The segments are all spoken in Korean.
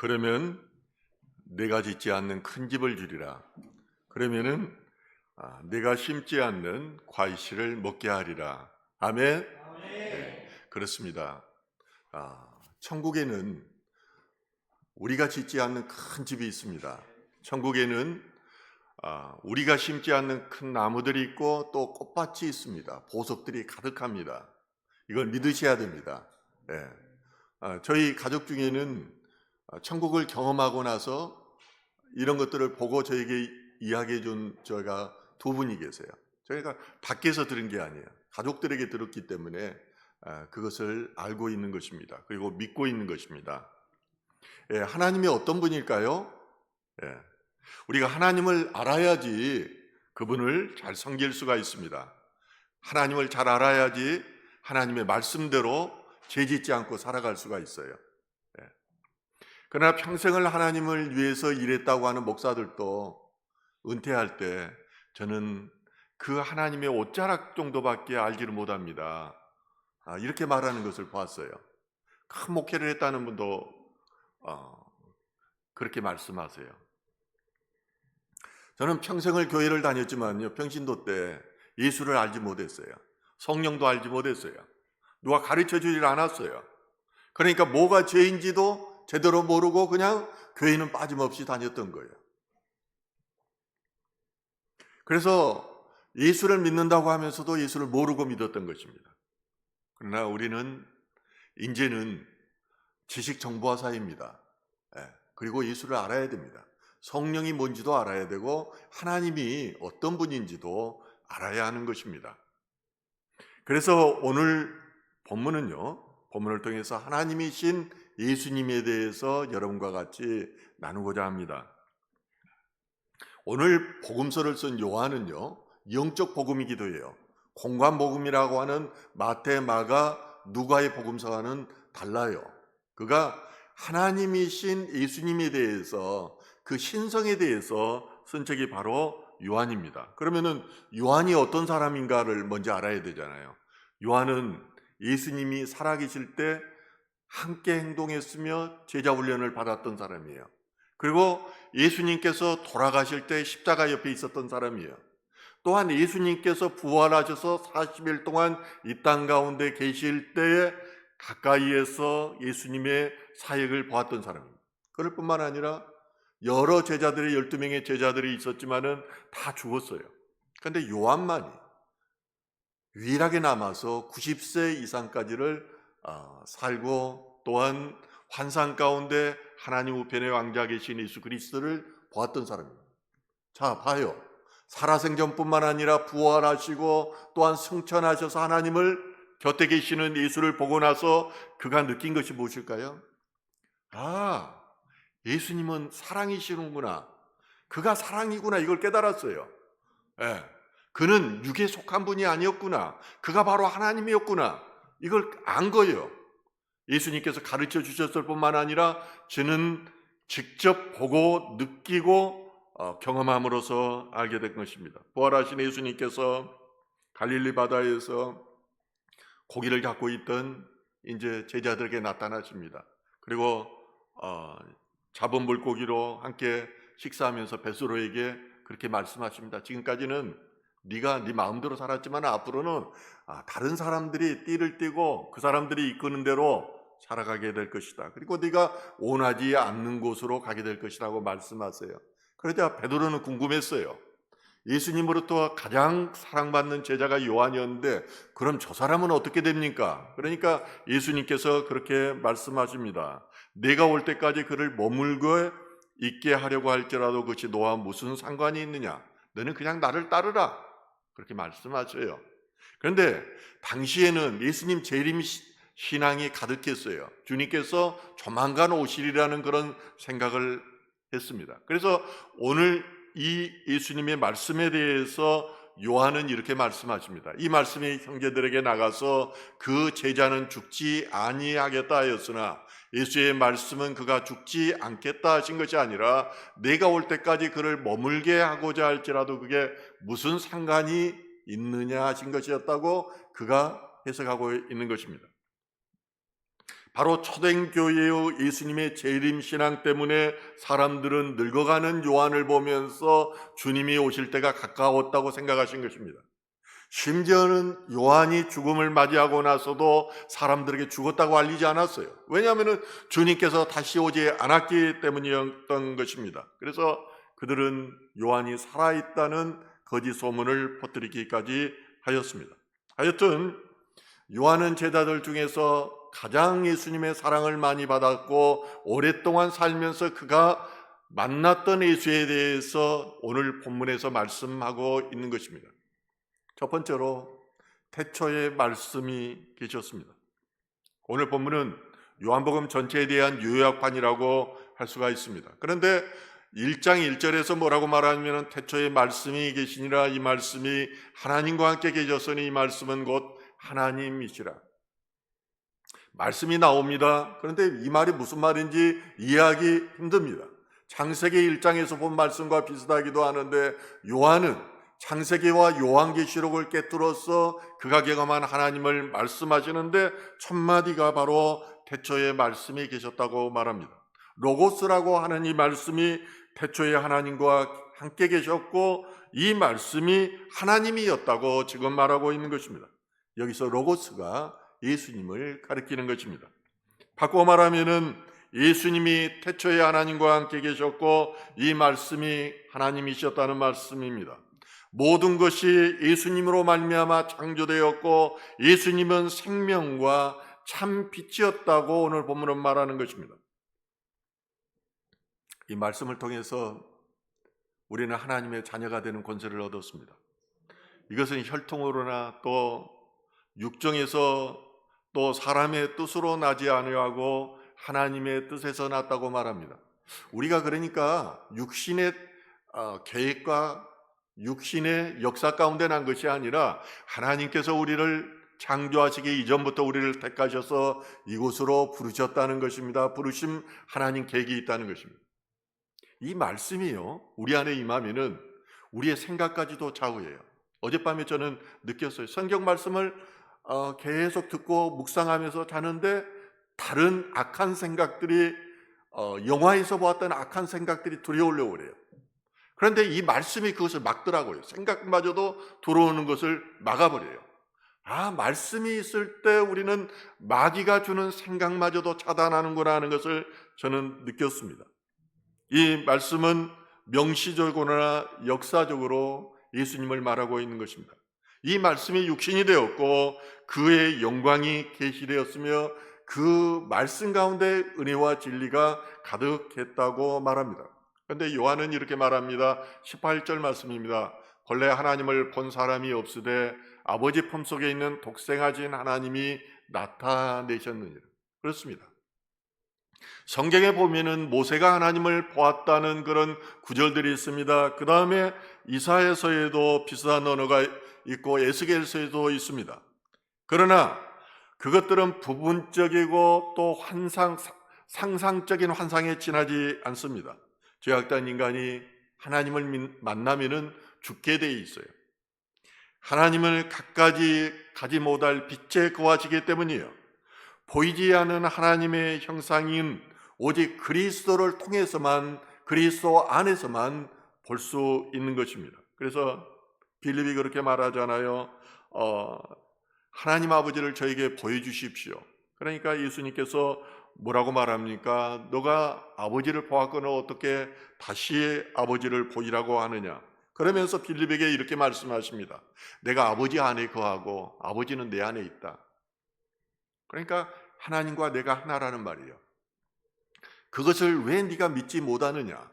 그러면 내가 짓지 않는 큰 집을 주리라. 그러면은 내가 심지 않는 과일씨를 먹게 하리라. 아멘. 네, 그렇습니다. 천국에는 우리가 짓지 않는 큰 집이 있습니다. 천국에는 우리가 심지 않는 큰 나무들이 있고 또 꽃밭이 있습니다. 보석들이 가득합니다. 이걸 믿으셔야 됩니다. 네. 저희 가족 중에는 천국을 경험하고 나서 이런 것들을 보고 저에게 이야기해 준 저희가 두 분이 계세요. 저희가 밖에서 들은 게 아니에요. 가족들에게 들었기 때문에 그것을 알고 있는 것입니다. 그리고 믿고 있는 것입니다. 예, 하나님이 어떤 분일까요? 예, 우리가 하나님을 알아야지 그분을 잘 섬길 수가 있습니다. 하나님을 잘 알아야지 하나님의 말씀대로 죄짓지 않고 살아갈 수가 있어요. 예. 그러나 평생을 하나님을 위해서 일했다고 하는 목사들도 은퇴할 때 저는 그 하나님의 옷자락 정도밖에 알지를 못합니다. 이렇게 말하는 것을 봤어요. 큰 목회를 했다는 분도 그렇게 말씀하세요. 저는 평생을 교회를 다녔지만요, 평신도 때 예수를 알지 못했어요. 성령도 알지 못했어요. 누가 가르쳐 주질 않았어요. 그러니까 뭐가 죄인지도 제대로 모르고 그냥 교회는 빠짐없이 다녔던 거예요. 그래서 예수를 믿는다고 하면서도 예수를 모르고 믿었던 것입니다. 그러나 우리는 이제는 지식 정보화 사회입니다. 그리고 예수를 알아야 됩니다. 성령이 뭔지도 알아야 되고 하나님이 어떤 분인지도 알아야 하는 것입니다. 그래서 오늘 본문을 통해서 하나님이신 예수님에 대해서 여러분과 같이 나누고자 합니다. 오늘 복음서를 쓴 요한은요, 영적 복음이기도 해요. 공간 복음이라고 하는 마태, 마가, 누가의 복음서와는 달라요. 그가 하나님이신 예수님에 대해서, 그 신성에 대해서 쓴 책이 바로 요한입니다. 그러면은 요한이 어떤 사람인가를 먼저 알아야 되잖아요. 요한은 예수님이 살아계실 때 함께 행동했으며 제자 훈련을 받았던 사람이에요. 그리고 예수님께서 돌아가실 때 십자가 옆에 있었던 사람이에요. 또한 예수님께서 부활하셔서 40일 동안 이 땅 가운데 계실 때에 가까이에서 예수님의 사역을 보았던 사람입니다. 그럴 뿐만 아니라 여러 제자들이 12명의 제자들이 있었지만은 다 죽었어요. 그런데 요한만이 유일하게 남아서 90세 이상까지를 살고 또한 환상 가운데 하나님 우편의 왕자 계신 예수 그리스도를 보았던 사람입니다. 자, 봐요. 살아생전뿐만 아니라 부활하시고 또한 승천하셔서 하나님을 곁에 계시는 예수를 보고 나서 그가 느낀 것이 무엇일까요? 예수님은 사랑이시는구나. 그가 사랑이구나. 이걸 깨달았어요. 예, 그는 육에 속한 분이 아니었구나. 그가 바로 하나님이었구나. 이걸 안 거예요. 예수님께서 가르쳐 주셨을 뿐만 아니라 저는 직접 보고 느끼고 경험함으로써 알게 된 것입니다. 부활하신 예수님께서 갈릴리 바다에서 고기를 잡고 있던 이제 제자들에게 나타나십니다. 그리고 잡은 물고기로 함께 식사하면서 베드로에게 그렇게 말씀하십니다. 지금까지는 네가 네 마음대로 살았지만 앞으로는 다른 사람들이 띠를 띠고 그 사람들이 이끄는 대로 살아가게 될 것이다. 그리고 네가 원하지 않는 곳으로 가게 될 것이라고 말씀하세요. 그러자 베드로는 궁금했어요. 예수님으로부터 가장 사랑받는 제자가 요한이었는데 그럼 저 사람은 어떻게 됩니까? 그러니까 예수님께서 그렇게 말씀하십니다. 내가 올 때까지 그를 머물고 있게 하려고 할지라도 그것이 너와 무슨 상관이 있느냐? 너는 그냥 나를 따르라. 그렇게 말씀하셔요. 그런데 당시에는 예수님 재림 신앙이 가득했어요. 주님께서 조만간 오시리라는 그런 생각을 했습니다. 그래서 오늘 이 예수님의 말씀에 대해서 요한은 이렇게 말씀하십니다. 이 말씀이 형제들에게 나가서 그 제자는 죽지 아니하겠다 하였으나 예수의 말씀은 그가 죽지 않겠다 하신 것이 아니라 내가 올 때까지 그를 머물게 하고자 할지라도 그게 무슨 상관이 있느냐 하신 것이었다고 그가 해석하고 있는 것입니다. 바로 초대교회의 예수님의 재림 신앙 때문에 사람들은 늙어가는 요한을 보면서 주님이 오실 때가 가까웠다고 생각하신 것입니다. 심지어는 요한이 죽음을 맞이하고 나서도 사람들에게 죽었다고 알리지 않았어요. 왜냐하면 주님께서 다시 오지 않았기 때문이었던 것입니다. 그래서 그들은 요한이 살아있다는 거짓 소문을 퍼뜨리기까지 하였습니다. 하여튼 요한은 제자들 중에서 가장 예수님의 사랑을 많이 받았고 오랫동안 살면서 그가 만났던 예수에 대해서 오늘 본문에서 말씀하고 있는 것입니다. 첫 번째로 태초에 말씀이 계셨습니다. 오늘 본문은 요한복음 전체에 대한 요약판이라고 할 수가 있습니다. 그런데 1장 1절에서 뭐라고 말하냐면 태초에 말씀이 계시니라, 이 말씀이 하나님과 함께 계셨으니 이 말씀은 곧 하나님이시라. 말씀이 나옵니다. 그런데 이 말이 무슨 말인지 이해하기 힘듭니다. 창세기 1장에서 본 말씀과 비슷하기도 하는데 요한은 창세기와 요한계시록을 꿰뚫어서 그가 경험한 하나님을 말씀하시는데 첫 마디가 바로 태초에 말씀이 계셨다고 말합니다. 로고스라고 하는 이 말씀이 태초에 하나님과 함께 계셨고 이 말씀이 하나님이었다고 지금 말하고 있는 것입니다. 여기서 로고스가 예수님을 가리키는 것입니다. 바꿔 말하면은 예수님이 태초에 하나님과 함께 계셨고 이 말씀이 하나님이셨다는 말씀입니다. 모든 것이 예수님으로 말미암아 창조되었고 예수님은 생명과 참 빛이었다고 오늘 본문은 말하는 것입니다. 이 말씀을 통해서 우리는 하나님의 자녀가 되는 권세를 얻었습니다. 이것은 혈통으로나 또 육정에서 또 사람의 뜻으로 나지 아니하고 하나님의 뜻에서 났다고 말합니다. 우리가 그러니까 육신의 계획과 육신의 역사 가운데 난 것이 아니라 하나님께서 우리를 창조하시기 이전부터 우리를 택하셔서 이곳으로 부르셨다는 것입니다. 부르심 하나님 계획이 있다는 것입니다. 이 말씀이요, 우리 안에 임하면은 우리의 생각까지도 좌우해요. 어젯밤에 저는 느꼈어요. 성경 말씀을 계속 듣고 묵상하면서 자는데 다른 악한 생각들이 영화에서 보았던 악한 생각들이 들어오려고 그래요. 그런데 이 말씀이 그것을 막더라고요. 생각마저도 들어오는 것을 막아버려요. 말씀이 있을 때 우리는 마귀가 주는 생각마저도 차단하는구나 하는 것을 저는 느꼈습니다. 이 말씀은 명시적으로나 역사적으로 예수님을 말하고 있는 것입니다. 이 말씀이 육신이 되었고 그의 영광이 계시되었으며 그 말씀 가운데 은혜와 진리가 가득했다고 말합니다. 그런데 요한은 이렇게 말합니다. 18절 말씀입니다. 본래 하나님을 본 사람이 없으되 아버지 품속에 있는 독생하신 하나님이 나타내셨느니라. 그렇습니다. 성경에 보면은 모세가 하나님을 보았다는 그런 구절들이 있습니다. 그 다음에 이사야서에도 비슷한 언어가 있고 에스겔서에도 있습니다. 그러나 그것들은 부분적이고 또 상상적인 환상에 지나지 않습니다. 죄악된 인간이 하나님을 만나면은 죽게 돼 있어요. 하나님을 갖가지 가지 못할 빛에 거하시기 때문이에요. 보이지 않는 하나님의 형상인 오직 그리스도를 통해서만, 그리스도 안에서만 볼 수 있는 것입니다. 그래서 빌립이 그렇게 말하잖아요. 하나님 아버지를 저에게 보여주십시오. 그러니까 예수님께서 뭐라고 말합니까? 너가 아버지를 보았거늘 어떻게 다시 아버지를 보이라고 하느냐? 그러면서 빌립에게 이렇게 말씀하십니다. 내가 아버지 안에 거하고 아버지는 내 안에 있다. 그러니까 하나님과 내가 하나라는 말이에요. 그것을 왜 네가 믿지 못하느냐?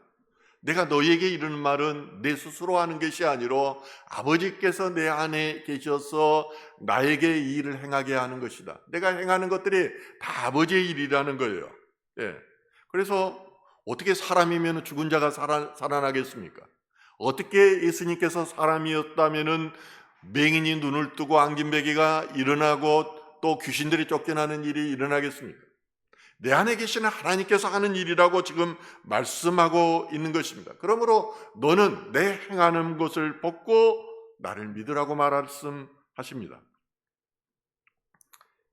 내가 너희에게 이르는 말은 내 스스로 하는 것이 아니라 아버지께서 내 안에 계셔서 나에게 이 일을 행하게 하는 것이다. 내가 행하는 것들이 다 아버지의 일이라는 거예요. 예. 그래서 어떻게 사람이면 죽은 자가 살아나겠습니까? 어떻게 예수님께서 사람이었다면은 맹인이 눈을 뜨고 앙진뱅이가 일어나고 또 귀신들이 쫓겨나는 일이 일어나겠습니까? 내 안에 계시는 하나님께서 하는 일이라고 지금 말씀하고 있는 것입니다. 그러므로 너는 내 행하는 것을 벗고 나를 믿으라고 말씀하십니다.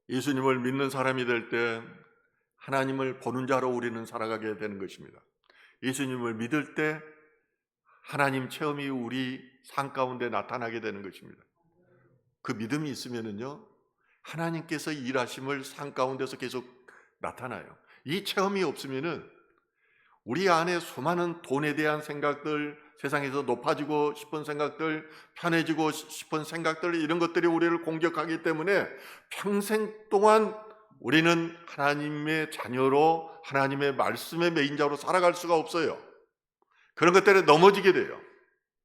예수님을 믿는 사람이 될 때 하나님을 보는 자로 우리는 살아가게 되는 것입니다. 예수님을 믿을 때 하나님 체험이 우리 삶 가운데 나타나게 되는 것입니다. 그 믿음이 있으면은요, 하나님께서 일하심을 삶 가운데서 계속 나타나요. 이 체험이 없으면은 우리 안에 수많은 돈에 대한 생각들, 세상에서 높아지고 싶은 생각들, 편해지고 싶은 생각들, 이런 것들이 우리를 공격하기 때문에 평생 동안 우리는 하나님의 자녀로, 하나님의 말씀의 메인자로 살아갈 수가 없어요. 그런 것 때문에 넘어지게 돼요.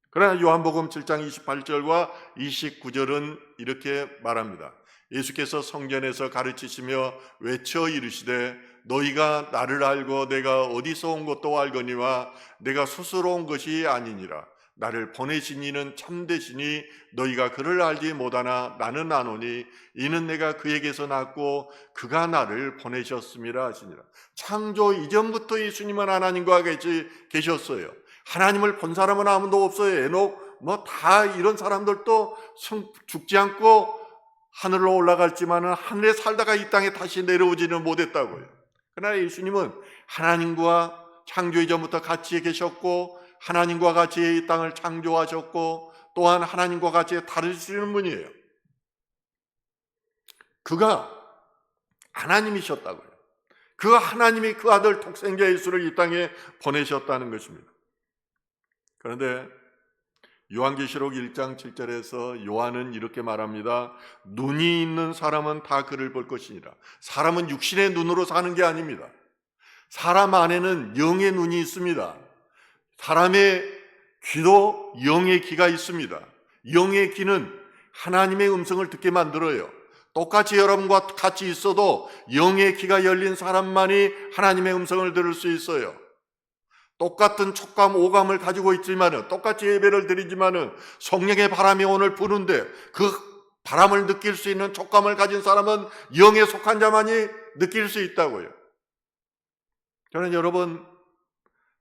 그러나 요한복음 7장 28절과 29절은 이렇게 말합니다. 예수께서 성전에서 가르치시며 외쳐 이르시되 너희가 나를 알고 내가 어디서 온 것도 알거니와 내가 스스로 온 것이 아니니라. 나를 보내신 이는 참되시니 너희가 그를 알지 못하나 나는 아노니 이는 내가 그에게서 났고 그가 나를 보내셨음이라 하시니라. 창조 이전부터 예수님은 하나님과 같이 계셨어요. 하나님을 본 사람은 아무도 없어요. 에녹 다 이런 사람들도 죽지 않고 하늘로 올라갔지만은 하늘에 살다가 이 땅에 다시 내려오지는 못했다고요. 그러나 예수님은 하나님과 창조 이전부터 같이 계셨고 하나님과 같이 이 땅을 창조하셨고 또한 하나님과 같이 다루시는 분이에요. 그가 하나님이셨다고요. 그 하나님이 그 아들 독생자 예수를 이 땅에 보내셨다는 것입니다. 그런데 요한계시록 1장 7절에서 요한은 이렇게 말합니다. 눈이 있는 사람은 다 그를 볼 것이니라. 사람은 육신의 눈으로 사는 게 아닙니다. 사람 안에는 영의 눈이 있습니다. 사람의 귀도 영의 귀가 있습니다. 영의 귀는 하나님의 음성을 듣게 만들어요. 똑같이 여러분과 같이 있어도 영의 귀가 열린 사람만이 하나님의 음성을 들을 수 있어요. 똑같은 촉감, 오감을 가지고 있지만은, 똑같이 예배를 드리지만은 성령의 바람이 오늘 부는데 그 바람을 느낄 수 있는 촉감을 가진 사람은 영에 속한 자만이 느낄 수 있다고요. 저는 여러분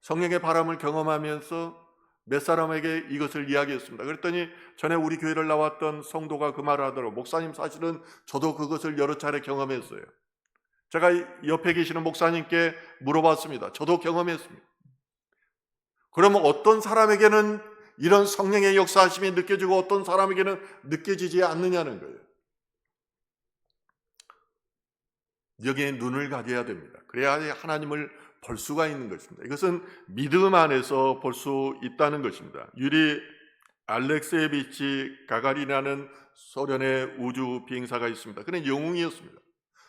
성령의 바람을 경험하면서 몇 사람에게 이것을 이야기했습니다. 그랬더니 전에 우리 교회를 나왔던 성도가 그 말을 하더라고요. 목사님, 사실은 저도 그것을 여러 차례 경험했어요. 제가 옆에 계시는 목사님께 물어봤습니다. 저도 경험했습니다. 그러면 어떤 사람에게는 이런 성령의 역사하심이 느껴지고 어떤 사람에게는 느껴지지 않느냐는 거예요. 여기에 눈을 가져야 됩니다. 그래야 하나님을 볼 수가 있는 것입니다. 이것은 믿음 안에서 볼 수 있다는 것입니다. 유리 알렉세예비치 가가린이라는 소련의 우주 비행사가 있습니다. 그는 영웅이었습니다.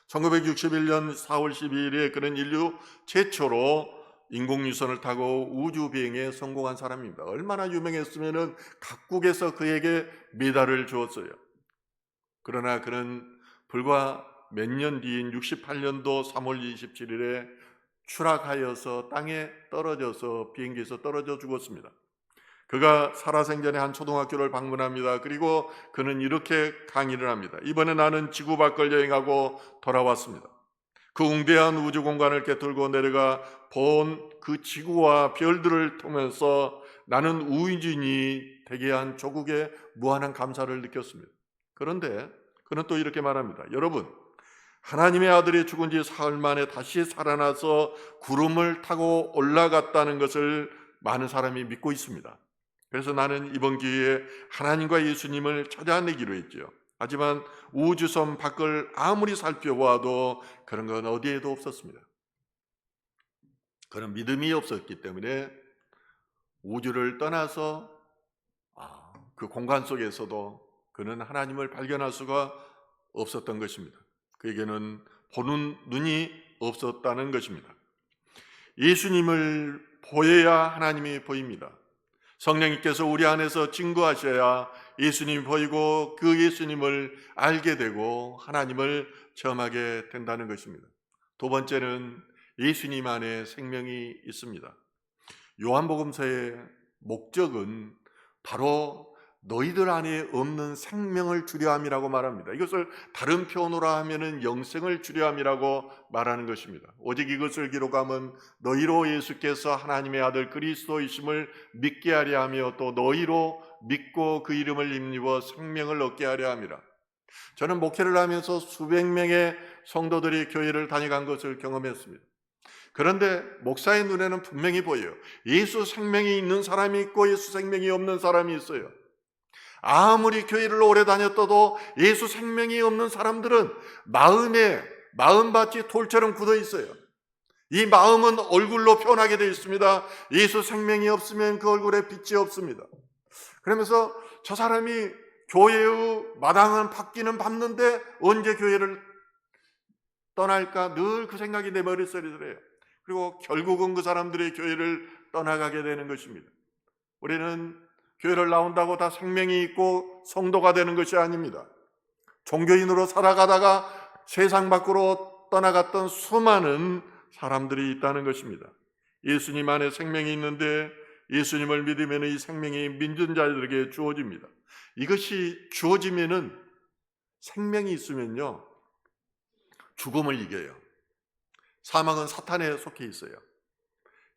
1961년 4월 12일에 그는 인류 최초로 인공유선을 타고 우주 비행에 성공한 사람입니다. 얼마나 유명했으면은 각국에서 그에게 메달을 주었어요. 그러나 그는 불과 몇 년 뒤인 68년도 3월 27일에 추락하여서 땅에 떨어져서 비행기에서 떨어져 죽었습니다. 그가 살아생전에 한 초등학교를 방문합니다. 그리고 그는 이렇게 강의를 합니다. 이번에 나는 지구 밖을 여행하고 돌아왔습니다. 그 웅대한 우주 공간을 꿰뚫고 내려가 본 그 지구와 별들을 통해서 나는 우주인이 되게 한 조국에 무한한 감사를 느꼈습니다. 그런데 그는 또 이렇게 말합니다. 여러분, 하나님의 아들이 죽은 지 사흘 만에 다시 살아나서 구름을 타고 올라갔다는 것을 많은 사람이 믿고 있습니다. 그래서 나는 이번 기회에 하나님과 예수님을 찾아내기로 했죠. 하지만 우주선 밖을 아무리 살펴보아도 그런 건 어디에도 없었습니다. 그런 믿음이 없었기 때문에 우주를 떠나서 그 공간 속에서도 그는 하나님을 발견할 수가 없었던 것입니다. 그에게는 보는 눈이 없었다는 것입니다. 예수님을 보여야 하나님이 보입니다. 성령님께서 우리 안에서 증거하셔야 예수님이 보이고 그 예수님을 알게 되고 하나님을 체험하게 된다는 것입니다. 두 번째는 예수님 안에 생명이 있습니다. 요한복음서의 목적은 바로 너희들 안에 없는 생명을 주려 함이라고 말합니다. 이것을 다른 표현으로 하면은 영생을 주려 함이라고 말하는 것입니다. 오직 이것을 기록하면 너희로 예수께서 하나님의 아들 그리스도이심을 믿게 하려 하며 또 너희로 믿고 그 이름을 힘입어 생명을 얻게 하려 함이라. 저는 목회를 하면서 수백 명의 성도들이 교회를 다녀간 것을 경험했습니다. 그런데 목사의 눈에는 분명히 보여요. 예수 생명이 있는 사람이 있고 예수 생명이 없는 사람이 있어요. 아무리 교회를 오래 다녔어도 예수 생명이 없는 사람들은 마음밭이 돌처럼 굳어 있어요. 이 마음은 얼굴로 표현하게 되어 있습니다. 예수 생명이 없으면 그 얼굴에 빛이 없습니다. 그러면서 저 사람이 교회의 마당은 받기는 받는데 언제 교회를 떠날까 늘 그 생각이 내 머릿속에 들어요. 그리고 결국은 그 사람들이 교회를 떠나가게 되는 것입니다. 우리는 교회를 나온다고 다 생명이 있고 성도가 되는 것이 아닙니다. 종교인으로 살아가다가 세상 밖으로 떠나갔던 수많은 사람들이 있다는 것입니다. 예수님 안에 생명이 있는데 예수님을 믿으면 이 생명이 믿는 자들에게 주어집니다. 이것이 주어지면은 생명이 있으면요 죽음을 이겨요. 사망은 사탄에 속해 있어요.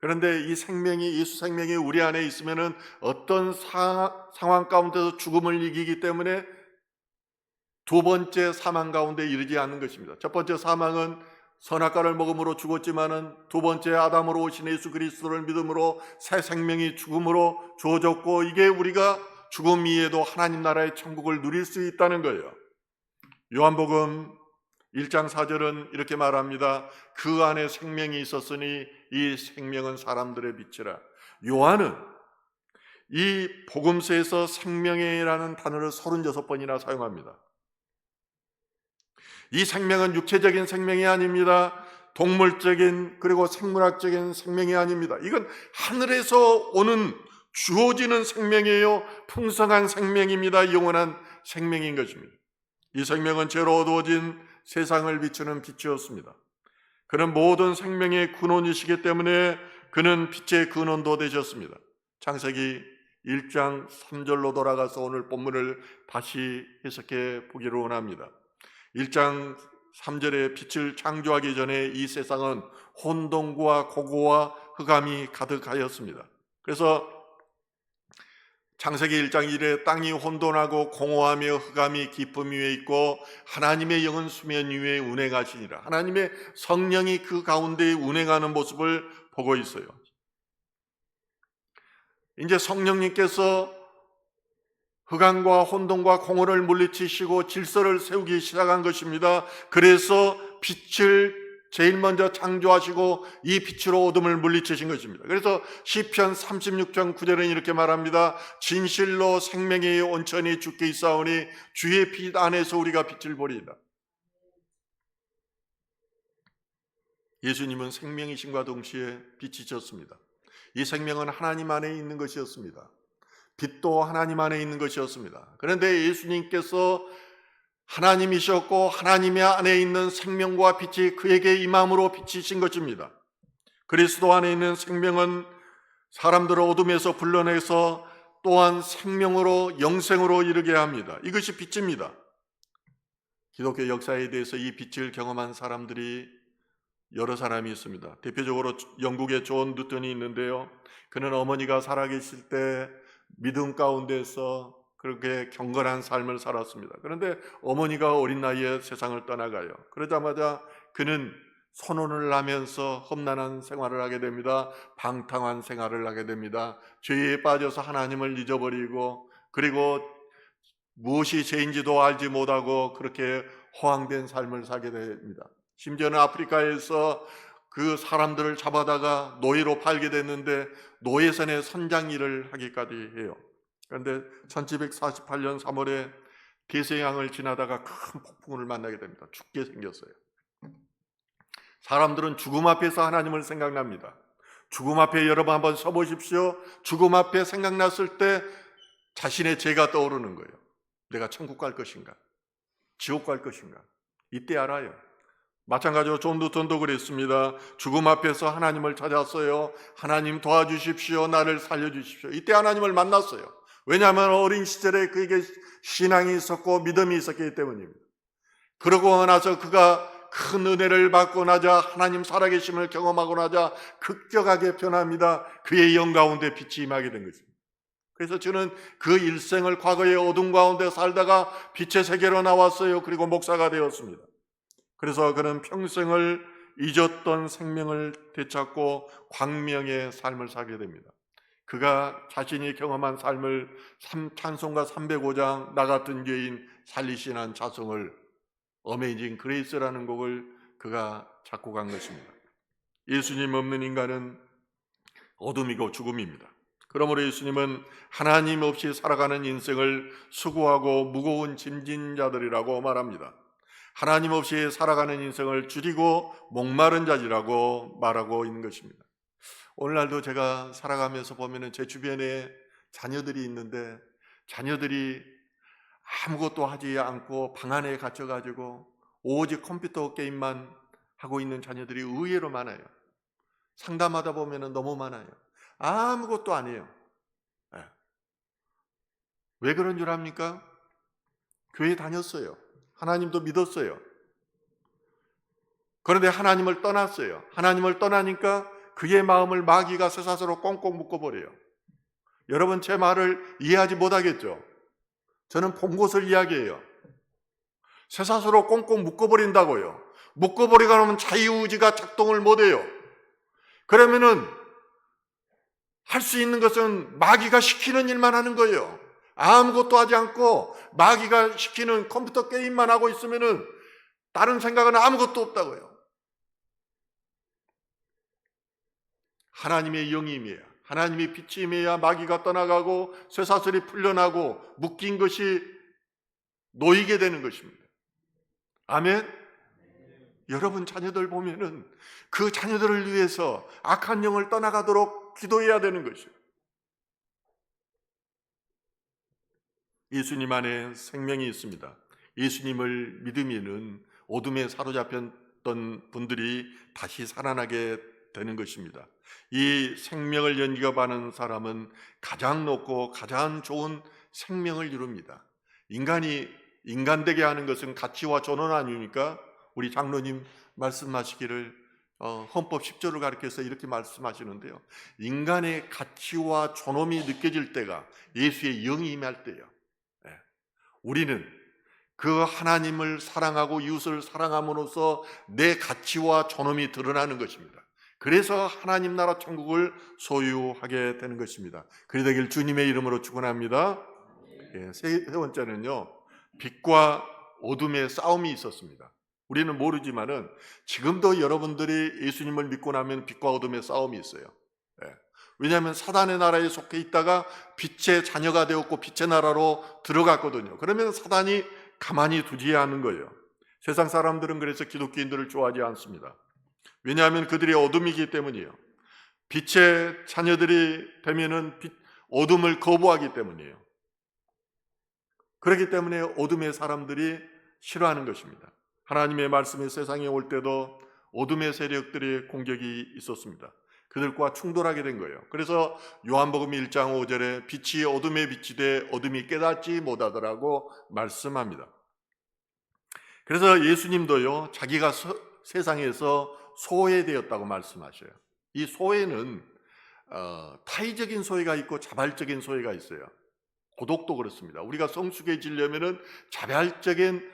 그런데 이 생명이, 예수 생명이 우리 안에 있으면은 어떤 상황 가운데서 죽음을 이기기 때문에 두 번째 사망 가운데 이르지 않는 것입니다. 첫 번째 사망은 선악과를 먹음으로 죽었지만은 두 번째 아담으로 오신 예수 그리스도를 믿음으로 새 생명이 죽음으로 주어졌고, 이게 우리가 죽음 이에도 하나님 나라의 천국을 누릴 수 있다는 거예요. 요한복음 1장 4절은 이렇게 말합니다. 그 안에 생명이 있었으니 이 생명은 사람들의 빛이라. 요한은 이 복음서에서 생명이라는 단어를 36번이나 사용합니다. 이 생명은 육체적인 생명이 아닙니다. 동물적인 그리고 생물학적인 생명이 아닙니다. 이건 하늘에서 오는 주어지는 생명이에요. 풍성한 생명입니다. 영원한 생명인 것입니다. 이 생명은 죄로 어두워진 세상을 비추는 빛이었습니다. 그는 모든 생명의 근원이시기 때문에 그는 빛의 근원도 되셨습니다. 창세기 1장 3절로 돌아가서 오늘 본문을 다시 해석해 보기를 원합니다. 1장 3절에 빛을 창조하기 전에 이 세상은 혼돈과 고고와 흑암이 가득하였습니다. 그래서 창세기 1장 1에 땅이 혼돈하고 공허하며 흑암이 깊음 위에 있고 하나님의 영은 수면 위에 운행하시니라. 하나님의 성령이 그 가운데 운행하는 모습을 보고 있어요. 이제 성령님께서 흑암과 혼돈과 공허를 물리치시고 질서를 세우기 시작한 것입니다. 그래서 빛을 제일 먼저 창조하시고 이 빛으로 어둠을 물리치신 것입니다. 그래서 시편 36편 9절은 이렇게 말합니다. 진실로 생명의 온천이 주께 있사오니 주의 빛 안에서 우리가 빛을 보리이다. 예수님은 생명이심과 동시에 빛이셨습니다. 이 생명은 하나님 안에 있는 것이었습니다. 빛도 하나님 안에 있는 것이었습니다. 그런데 예수님께서 하나님이셨고 하나님 안에 있는 생명과 빛이 그에게 임함으로 비치신 것입니다. 그리스도 안에 있는 생명은 사람들을 어둠에서 불러내서 또한 생명으로 영생으로 이르게 합니다. 이것이 빛입니다. 기독교 역사에 대해서 이 빛을 경험한 사람들이 여러 사람이 있습니다. 대표적으로 영국의 존 뉴턴이 있는데요. 그는 어머니가 살아계실 때 믿음 가운데서 그렇게 경건한 삶을 살았습니다. 그런데 어머니가 어린 나이에 세상을 떠나가요. 그러자마자 그는 선언을 하면서 험난한 생활을 하게 됩니다. 방탕한 생활을 하게 됩니다. 죄에 빠져서 하나님을 잊어버리고, 그리고 무엇이 죄인지도 알지 못하고 그렇게 허황된 삶을 살게 됩니다. 심지어는 아프리카에서 그 사람들을 잡아다가 노예로 팔게 됐는데 노예선의 선장 일을 하기까지 해요. 그런데 1748년 3월에 대서양을 지나다가 큰 폭풍을 만나게 됩니다. 죽게 생겼어요. 사람들은 죽음 앞에서 하나님을 생각납니다. 죽음 앞에 여러분 한번 서보십시오. 죽음 앞에 생각났을 때 자신의 죄가 떠오르는 거예요. 내가 천국 갈 것인가? 지옥 갈 것인가? 이때 알아요. 마찬가지로 존 뉴턴도 그랬습니다. 죽음 앞에서 하나님을 찾았어요. 하나님 도와주십시오. 나를 살려주십시오. 이때 하나님을 만났어요. 왜냐하면 어린 시절에 그에게 신앙이 있었고 믿음이 있었기 때문입니다. 그러고 나서 그가 큰 은혜를 받고 나자, 하나님 살아계심을 경험하고 나자 급격하게 변합니다. 그의 영 가운데 빛이 임하게 된 것입니다. 그래서 저는 그 일생을 과거의 어둠 가운데 살다가 빛의 세계로 나왔어요. 그리고 목사가 되었습니다. 그래서 그는 평생을 잊었던 생명을 되찾고 광명의 삶을 살게 됩니다. 그가 자신이 경험한 삶을 찬송가 305장 나 같은 죄인 살리시는 자성을 어메이징 그레이스라는 곡을 그가 작곡한 것입니다. 예수님 없는 인간은 어둠이고 죽음입니다. 그러므로 예수님은 하나님 없이 살아가는 인생을 수고하고 무거운 짐진 자들이라고 말합니다. 하나님 없이 살아가는 인생을 줄이고 목마른 자들이라고 말하고 있는 것입니다. 오늘날도 제가 살아가면서 보면은 제 주변에 자녀들이 있는데 자녀들이 아무것도 하지 않고 방 안에 갇혀가지고 오직 컴퓨터 게임만 하고 있는 자녀들이 의외로 많아요. 상담하다 보면은 너무 많아요. 아무것도 안 해요. 네. 왜 그런 줄 압니까? 교회 다녔어요. 하나님도 믿었어요. 그런데 하나님을 떠났어요. 하나님을 떠나니까 그의 마음을 마귀가 쇠사슬로 꽁꽁 묶어버려요. 여러분 제 말을 이해하지 못하겠죠? 저는 본 것을 이야기해요. 쇠사슬로 꽁꽁 묶어버린다고요. 묶어버리고 나면 자유의지가 작동을 못해요. 그러면은 할 수 있는 것은 마귀가 시키는 일만 하는 거예요. 아무것도 하지 않고 마귀가 시키는 컴퓨터 게임만 하고 있으면은 다른 생각은 아무것도 없다고요. 하나님의 영이 임해야, 하나님의 빛이 임해야 마귀가 떠나가고 쇠사슬이 풀려나고 묶인 것이 놓이게 되는 것입니다. 아멘. 여러분 자녀들 보면은 그 자녀들을 위해서 악한 영을 떠나가도록 기도해야 되는 것이에요. 예수님 안에 생명이 있습니다. 예수님을 믿으면은 어둠에 사로잡혔던 분들이 다시 살아나게 되는 것입니다. 이 생명을 연기업하는 사람은 가장 높고 가장 좋은 생명을 이룹니다. 인간이 인간되게 하는 것은 가치와 존엄 아닙니까? 우리 장로님 말씀하시기를 헌법 10조를 가리켜서 이렇게 말씀하시는데요. 인간의 가치와 존엄이 느껴질 때가 예수의 영이 임할 때예요. 우리는 그 하나님을 사랑하고 이웃을 사랑함으로써 내 가치와 존엄이 드러나는 것입니다. 그래서 하나님 나라 천국을 소유하게 되는 것입니다. 그리 되길 주님의 이름으로 축원합니다. 세 번째는요, 빛과 어둠의 싸움이 있었습니다. 우리는 모르지만은 지금도 여러분들이 예수님을 믿고 나면 빛과 어둠의 싸움이 있어요. 왜냐하면 사단의 나라에 속해 있다가 빛의 자녀가 되었고 빛의 나라로 들어갔거든요. 그러면 사단이 가만히 두지 않는 거예요. 세상 사람들은 그래서 기독교인들을 좋아하지 않습니다. 왜냐하면 그들이 어둠이기 때문이에요. 빛의 자녀들이 되면은 어둠을 거부하기 때문이에요. 그렇기 때문에 어둠의 사람들이 싫어하는 것입니다. 하나님의 말씀이 세상에 올 때도 어둠의 세력들의 공격이 있었습니다. 그들과 충돌하게 된 거예요. 그래서 요한복음 1장 5절에 빛이 어둠에 비치되 어둠이 깨닫지 못하더라고 말씀합니다. 그래서 예수님도요, 자기가 세상에서 소외되었다고 말씀하셔요. 이 소외는 타의적인 소외가 있고 자발적인 소외가 있어요. 고독도 그렇습니다. 우리가 성숙해지려면은 자발적인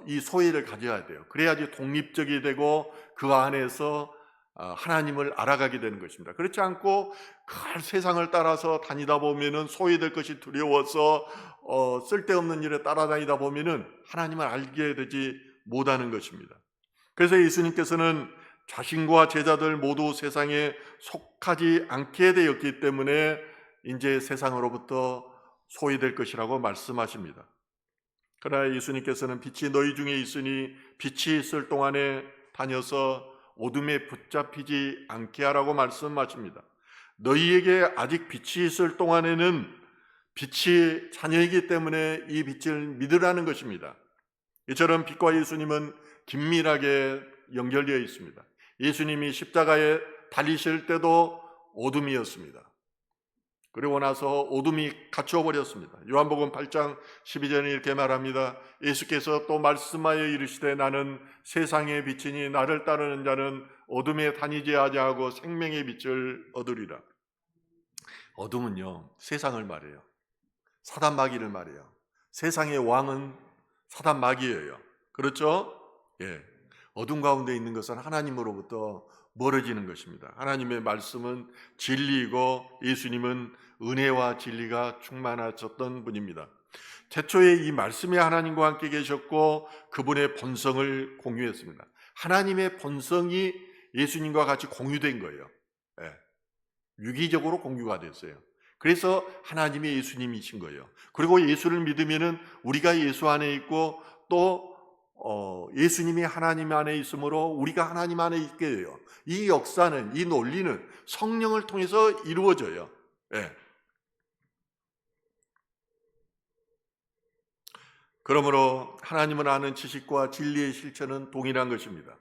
이 소외를 가져야 돼요. 그래야지 독립적이 되고 그 안에서 하나님을 알아가게 되는 것입니다. 그렇지 않고 그 세상을 따라서 다니다 보면은 소외될 것이 두려워서 쓸데없는 일에 따라다니다 보면은 하나님을 알게 되지 못하는 것입니다. 그래서 예수님께서는 자신과 제자들 모두 세상에 속하지 않게 되었기 때문에 이제 세상으로부터 소외될 것이라고 말씀하십니다. 그러나 예수님께서는 빛이 너희 중에 있으니 빛이 있을 동안에 다녀서 어둠에 붙잡히지 않게 하라고 말씀하십니다. 너희에게 아직 빛이 있을 동안에는 빛이 자녀이기 때문에 이 빛을 믿으라는 것입니다. 이처럼 빛과 예수님은 긴밀하게 연결되어 있습니다. 예수님이 십자가에 달리실 때도 어둠이었습니다. 그리고 나서 어둠이 갇혀버렸습니다. 요한복음 8장 12절에 이렇게 말합니다. 예수께서 또 말씀하여 이르시되 나는 세상의 빛이니 나를 따르는 자는 어둠에 다니지 아니하고 생명의 빛을 얻으리라. 어둠은요, 세상을 말해요. 사단 마귀를 말해요. 세상의 왕은 사단 마귀예요. 그렇죠? 예. 어둠 가운데 있는 것은 하나님으로부터 멀어지는 것입니다. 하나님의 말씀은 진리이고 예수님은 은혜와 진리가 충만하셨던 분입니다. 태초에 이 말씀이 하나님과 함께 계셨고 그분의 본성을 공유했습니다. 하나님의 본성이 예수님과 같이 공유된 거예요. 예, 유기적으로 공유가 됐어요. 그래서 하나님이 예수님이신 거예요. 그리고 예수를 믿으면은 우리가 예수 안에 있고 또 예수님이 하나님 안에 있으므로 우리가 하나님 안에 있게 돼요. 이 역사는, 이 논리는 성령을 통해서 이루어져요. 예. 그러므로 하나님을 아는 지식과 진리의 실천은 동일한 것입니다.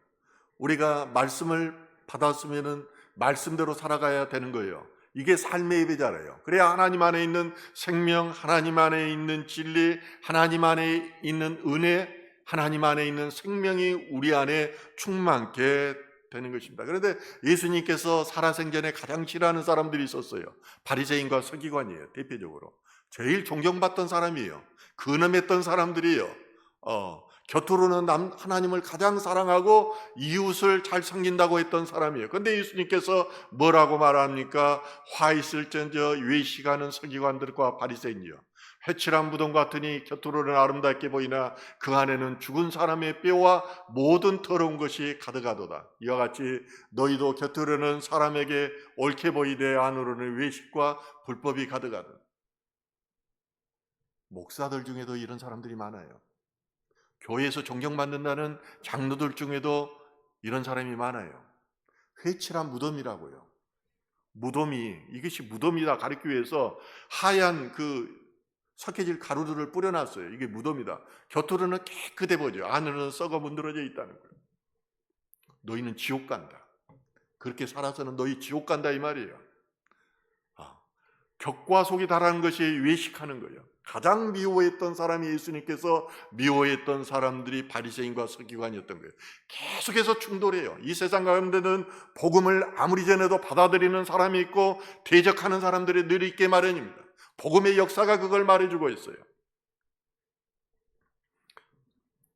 우리가 말씀을 받았으면은 말씀대로 살아가야 되는 거예요. 이게 삶의 예배잖아요. 그래야 하나님 안에 있는 생명, 하나님 안에 있는 진리, 하나님 안에 있는 은혜, 하나님 안에 있는 생명이 우리 안에 충만케 되는 것입니다. 그런데 예수님께서 살아생전에 가장 싫어하는 사람들이 있었어요. 바리새인과 서기관이에요. 대표적으로 제일 존경받던 사람이에요. 근엄했던 사람들이에요. 겉으로는 하나님을 가장 사랑하고 이웃을 잘 섬긴다고 했던 사람이에요. 그런데 예수님께서 뭐라고 말합니까? 화 있을전저 외식하는 서기관들과 바리새인이요, 회칠한 무덤 같으니 겉으로는 아름답게 보이나 그 안에는 죽은 사람의 뼈와 모든 더러운 것이 가득하도다. 이와 같이 너희도 겉으로는 사람에게 옳게 보이되 안으로는 외식과 불법이 가득하다. 목사들 중에도 이런 사람들이 많아요. 교회에서 존경받는다는 장로들 중에도 이런 사람이 많아요. 회칠한 무덤이라고요. 무덤이, 이것이 무덤이다 가리키기 위해서 하얀 그 석회질 가루들을 뿌려놨어요. 이게 무덤이다. 겉으로는 깨끗해 보죠. 안으로는 썩어 문드러져 있다는 거예요. 너희는 지옥 간다. 그렇게 살아서는 너희 지옥 간다 이 말이에요. 격과 속이 다라는 것이 외식하는 거예요. 가장 미워했던 사람이 예수님께서 미워했던 사람들이 바리새인과 서기관이었던 거예요. 계속해서 충돌해요. 이 세상 가운데는 복음을 아무리 전해도 받아들이는 사람이 있고 대적하는 사람들이 늘 있게 마련입니다. 복음의 역사가 그걸 말해주고 있어요.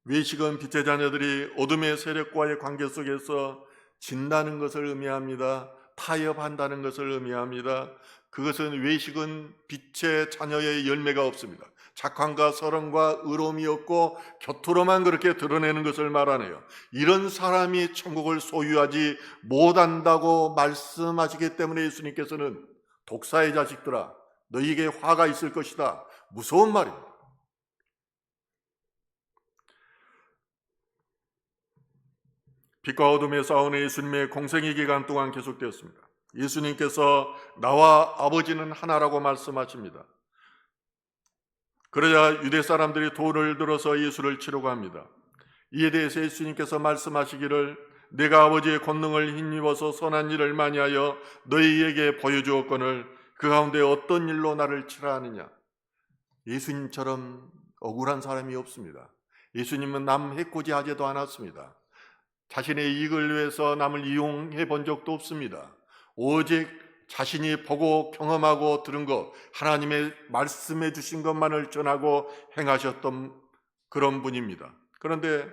외식은 빛의 자녀들이 어둠의 세력과의 관계 속에서 진다는 것을 의미합니다. 타협한다는 것을 의미합니다. 그것은 외식은 빛의 자녀의 열매가 없습니다. 착함과 선함과 의로움이 없고 겉으로만 그렇게 드러내는 것을 말하네요. 이런 사람이 천국을 소유하지 못한다고 말씀하시기 때문에 예수님께서는 독사의 자식들아 너희에게 화가 있을 것이다. 무서운 말입니다. 빛과 어둠의 싸움은 예수님의 공생의 기간 동안 계속되었습니다. 예수님께서 나와 아버지는 하나라고 말씀하십니다. 그러자 유대 사람들이 돌을 들어서 예수를 치려고 합니다. 이에 대해서 예수님께서 말씀하시기를 내가 아버지의 권능을 힘입어서 선한 일을 많이 하여 너희에게 보여주었거늘 그 가운데 어떤 일로 나를 치라 하느냐. 예수님처럼 억울한 사람이 없습니다. 예수님은 남 해코지 하지도 않았습니다. 자신의 이익을 위해서 남을 이용해 본 적도 없습니다. 오직 자신이 보고 경험하고 들은 것, 하나님의 말씀해 주신 것만을 전하고 행하셨던 그런 분입니다. 그런데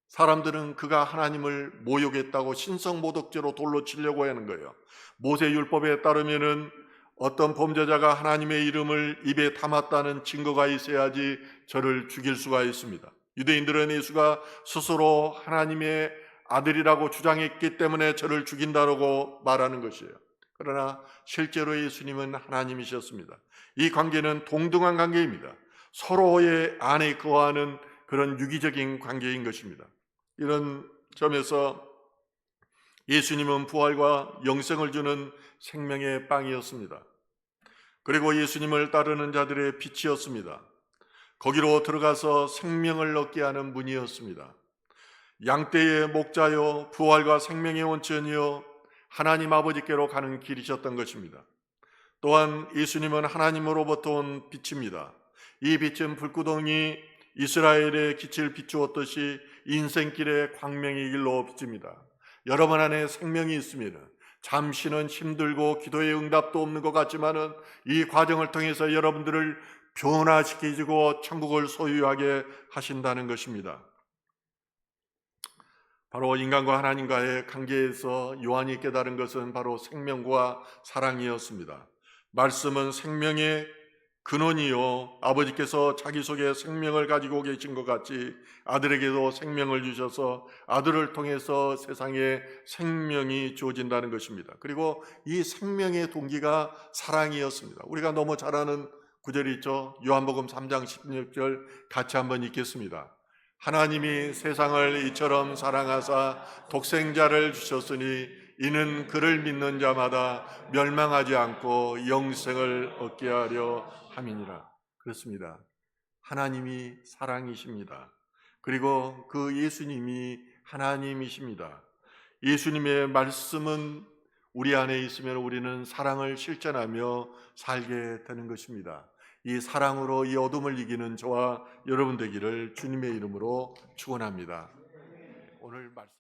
사람들은 그가 하나님을 모욕했다고 신성모독죄로 돌로 치려고 하는 거예요. 모세율법에 따르면은 어떤 범죄자가 하나님의 이름을 입에 담았다는 증거가 있어야지 저를 죽일 수가 있습니다. 유대인들은 예수가 스스로 하나님의 아들이라고 주장했기 때문에 저를 죽인다고 말하는 것이에요. 그러나 실제로 예수님은 하나님이셨습니다. 이 관계는 동등한 관계입니다. 서로의 안에 거하는 그런 유기적인 관계인 것입니다. 이런 점에서 예수님은 부활과 영생을 주는 생명의 빵이었습니다. 그리고 예수님을 따르는 자들의 빛이었습니다. 거기로 들어가서 생명을 얻게 하는 문이었습니다. 양떼의 목자요 부활과 생명의 원천이요 하나님 아버지께로 가는 길이셨던 것입니다. 또한 예수님은 하나님으로부터 온 빛입니다. 이 빛은 불구덩이 이스라엘의 빛을 비추었듯이 인생길의 광명의 길로 비칩니다. 여러분 안에 생명이 있으면 잠시는 힘들고 기도의 응답도 없는 것 같지만은 이 과정을 통해서 여러분들을 변화시키고 천국을 소유하게 하신다는 것입니다. 바로 인간과 하나님과의 관계에서 요한이 깨달은 것은 바로 생명과 사랑이었습니다. 말씀은 생명의 근원이요, 아버지께서 자기 속에 생명을 가지고 계신 것 같이 아들에게도 생명을 주셔서 아들을 통해서 세상에 생명이 주어진다는 것입니다. 그리고 이 생명의 동기가 사랑이었습니다. 우리가 너무 잘 아는 구절이 있죠. 요한복음 3장 16절 같이 한번 읽겠습니다. 하나님이 세상을 이처럼 사랑하사 독생자를 주셨으니 이는 그를 믿는 자마다 멸망하지 않고 영생을 얻게 하려 함이니라. 그렇습니다. 하나님이 사랑이십니다. 그리고 그 예수님이 하나님이십니다. 예수님의 말씀은 우리 안에 있으면 우리는 사랑을 실천하며 살게 되는 것입니다. 이 사랑으로 이 어둠을 이기는 저와 여러분 되기를 주님의 이름으로 축원합니다. 오늘 말씀